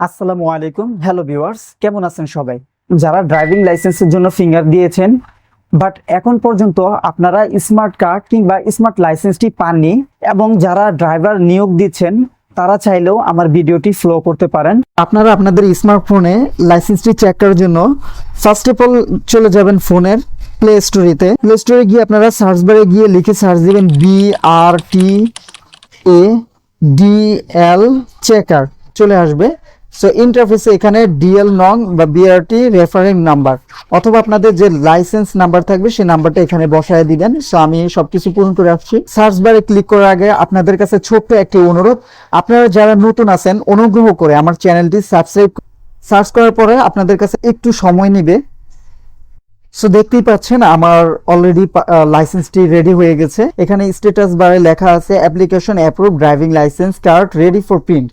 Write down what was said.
আসসালামু আলাইকুম, hello viewers, কেমন আছেন সবাই? যারা ড্রাইভিং লাইসেন্সের জন্য ফিঙ্গার দিয়েছেন বাট এখন পর্যন্ত আপনারা স্মার্ট কার্ড কিংবা স্মার্ট লাইসেন্সটি পাননি এবং যারা ড্রাইভার নিয়োগ দিচ্ছেন তারা চাইলেও আমার ভিডিওটি ফলো করতে পারেন। আপনারা আপনাদের স্মার্টফোনে লাইসেন্সটি চেক করার জন্য ফার্স্ট অফ অল চলে যাবেন ফোনের প্লে স্টোরে গিয়ে আপনারা সার্চ বারে গিয়ে লিখে সার্চ দিবেন BRTA DL চেকার, চলে আসবে। সো ইন্টারফেসে এখানে ডিএল নং বা বিআরটি রেফারিং নাম্বার অথবা আপনাদের যে লাইসেন্স নাম্বার থাকবে সেই নাম্বারটা এখানে বসায় দিবেন। সো আমি সবকিছু পূরণ করে আসছি। সার্চ বারে ক্লিক করার আগে আপনাদের কাছে ছোট্ট একটি অনুরোধ, আপনারা যারা নতুন আছেন অনুগ্রহ করে আমার চ্যানেলটি সাবস্ক্রাইব। সার্চ করার পরে আপনাদের কাছে একটু সময় নেবে। সো দেখতেই পাচ্ছেন আমার অলরেডি লাইসেন্সটি রেডি হয়ে গেছে। এখানে স্ট্যাটাস বারে লেখা আছে application approve, driving licence card ready for print.